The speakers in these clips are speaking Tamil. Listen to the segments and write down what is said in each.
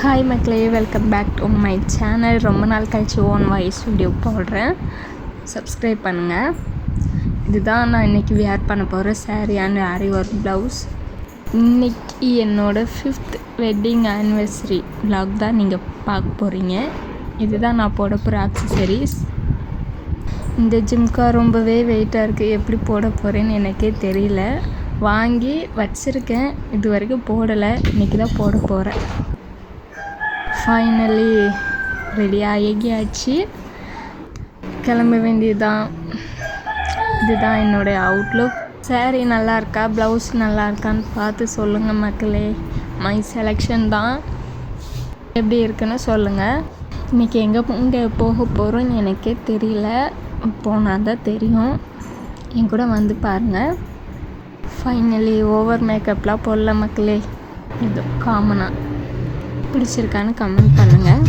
ஹாய் மக்களே, welcome back to my channel. ரொம்ப நாள் கழிச்சு ஓன் வாய்ஸ் வீடியோ போடுறேன். சப்ஸ்கிரைப் பண்ணுங்கள். இதுதான் நான் இன்றைக்கி வியர் பண்ண போகிற sari and aari work blouse. இன்றைக்கி என்னோடய 5th வெட்டிங் ஆனிவர்சரி vlog தான் நீங்கள் பார்க்க போகிறீங்க. இதுதான் நான் போட போகிற ஆக்சசரிஸ். இந்த ஜிம்கா ரொம்பவே வெயிட்டாக இருக்குது. எப்படி போட போகிறேன்னு எனக்கே தெரியல. வாங்கி வச்சுருக்கேன், இது வரைக்கும் போடலை. இன்றைக்கி தான் போட போகிறேன். ஃபைனலி ரெடி ஆகியாச்சு, கிளம்ப வேண்டியதுதான். இதுதான் என்னுடைய அவுட்லுக். சாரீ நல்லா இருக்கா, ப்ளவுஸ் நல்லா இருக்கான்னு பார்த்து சொல்லுங்கள் மக்களே. மை செலெக்ஷன் தான், எப்படி இருக்குன்னு சொல்லுங்கள். இன்றைக்கி எங்கே போக போகிறோன்னு எனக்கே தெரியல. போனால் தான் தெரியும். என் கூட வந்து பாருங்கள். ஃபைனலி ஓவர் மேக்கப்லாம் போடல மக்களே. இது காமனாக பிடிச்சிருக்கான்னு கமெண்ட் பண்ணுங்கள்.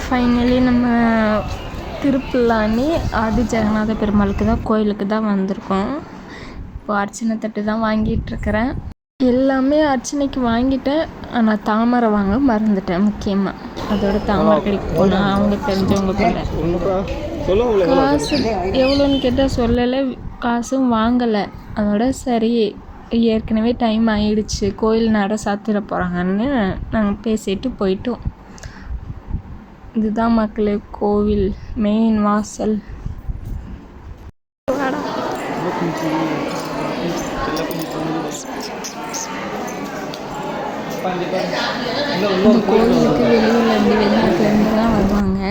ஃபைனலி நம்ம திருப்புல்லானி ஆதி ஜெகநாத பெருமாளுக்கு தான் கோயிலுக்கு தான் வந்திருக்கோம். இப்போ அர்ச்சனை தட்டு தான் வாங்கிட்டுருக்கிறேன். எல்லாமே அர்ச்சனைக்கு வாங்கிட்டேன், ஆனால் தாமரை வாங்க மறந்துட்டேன். முக்கியமாக அதோட தாமரை கடைக்கு போனால் அவங்க தெரிஞ்சவங்க கூட காசு எவ்வளோன்னு கேட்டால் சொல்லலை, காசும் வாங்கலை. அதோட சரி, ஏற்கனவே டைம் ஆகிடுச்சு, கோயில் நட சாத்திர போகிறாங்கன்னு நாங்கள் பேசிட்டு போயிட்டோம். இதுதான் மக்களே கோவில் மெயின் வாசல். இந்த கோவிலுக்கு வெளிநாட்டிலேருந்து தான் வருவாங்க.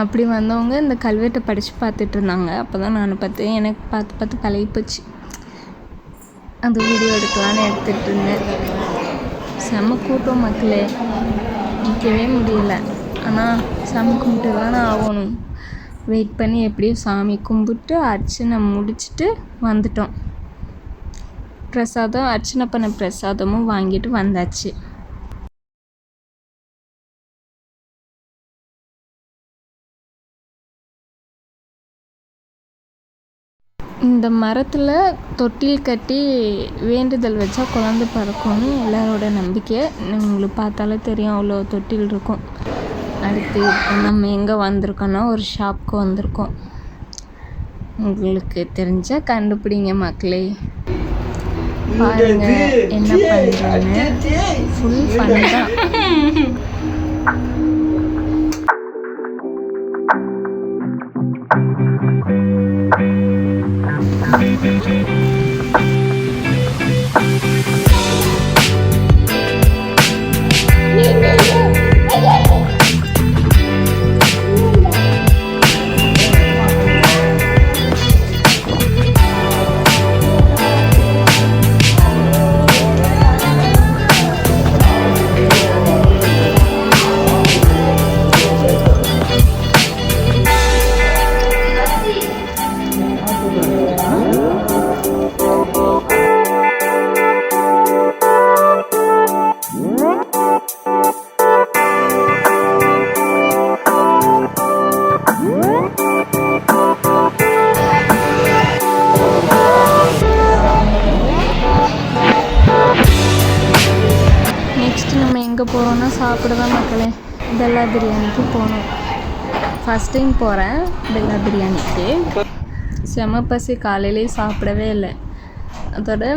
அப்படி வந்தவங்க இந்த கல்வெட்டை படித்து பார்த்துட்டு இருந்தாங்க. அப்போ தான் நான் பார்த்தேன். எனக்கு பார்த்து பழகி போச்சு. அந்த வீடியோ எடுக்கலான்னு எடுத்துகிட்டு இருந்தேன். செம்ம கூட்டம் மக்களே, நிற்கவே முடியல. ஆனால் சாமி கும்பிட்டு தானே ஆகணும். வெயிட் பண்ணி எப்படியும் சாமி கும்பிட்டு அர்ச்சனை முடிச்சுட்டு வந்துட்டோம். பிரசாதம், அர்ச்சனை பண்ண பிரசாதமும் வாங்கிட்டு வந்தாச்சு. இந்த மரத்தில் தொட்டில் கட்டி வேண்டுதல் வச்சா குழந்தை பிறக்கும்னு எல்லாரோட நம்பிக்கை. உங்களுக்கு பார்த்தாலே தெரியும், அவ்வளோ தொட்டில் இருக்கும். அடுத்து நம்ம எங்கே வந்திருக்கோன்னா ஒரு ஷாப்புக்கு வந்திருக்கோம். உங்களுக்கு தெரிஞ்சால் கண்டுபிடிங்க மக்களே. பாருங்க என்ன பண்ணுறேன்னு. ஃபுல் ஃபன் தான். எங்கே போகிறோன்னா சாப்பிட தான் மக்களே. பெல்லா பிரியாணிக்கு போகணும். ஃபஸ்ட் டைம் போகிறேன் பெல்லா பிரியாணிக்கு. செம பசி, காலையிலே சாப்பிடவே இல்லை. அதோட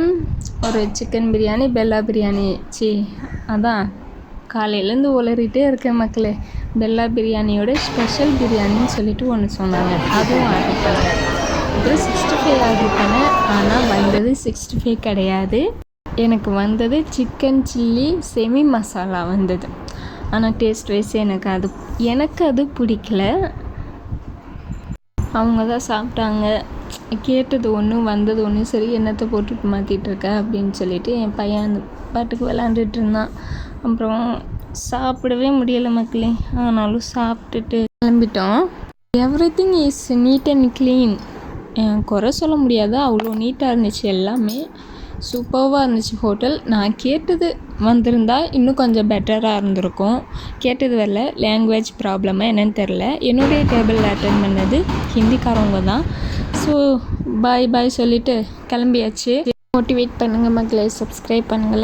ஒரு சிக்கன் பிரியாணி, பெல்லா பிரியாணி, அதான் காலையிலேருந்து உளறிட்டே இருக்கேன் மக்களே. பெல்லா பிரியாணியோட ஸ்பெஷல் பிரியாணின்னு சொல்லிட்டு ஒன்று சொன்னாங்க, அதுவும் ஆர்டர் பண்ணேன். இது 65 ஆர்டர் பண்ணேன். ஆனால் வந்தது 65 கிடையாது. எனக்கு வந்தது சிக்கன் சில்லி செமி மசாலா வந்தது. ஆனால் டேஸ்ட் வைஸ் எனக்கு அது பிடிக்கல. அவங்க தான் சாப்பிட்டாங்க. கேட்டது ஒன்று வந்தது ஒன்று. சரி, என்னத்தை போட்டுட்டு மாற்றிட்டு இருக்க அப்படின்னு சொல்லிட்டு என் பையன் அந்த பாட்டுக்கு விளாண்டுட்டு இருந்தான். அப்புறம் சாப்பிடவே முடியலை மக்களே. ஆனாலும் சாப்பிட்டுட்டு கிளம்பிட்டோம். Everything is neat and clean. குறை சொல்ல முடியாது, அவ்வளோ நீட்டாக இருந்துச்சு எல்லாமே. சூப்பராக இருந்துச்சு ஹோட்டல். நான் கேட்டது வந்திருந்தா இன்னும் கொஞ்சம் பெட்டராக இருந்திருக்கும். கேட்டது வரல, லாங்குவேஜ் ப்ராப்ளமாக என்னன்னு தெரில. என்னுடைய டேபிளில் அட்டென்ட் பண்ணது ஹிந்திக்காரவங்க தான். ஸோ பாய் சொல்லிவிட்டு கிளம்பியாச்சு. மோட்டிவேட் பண்ணுங்கள் மக்களே, சப்ஸ்கிரைப் பண்ணுங்களேன்.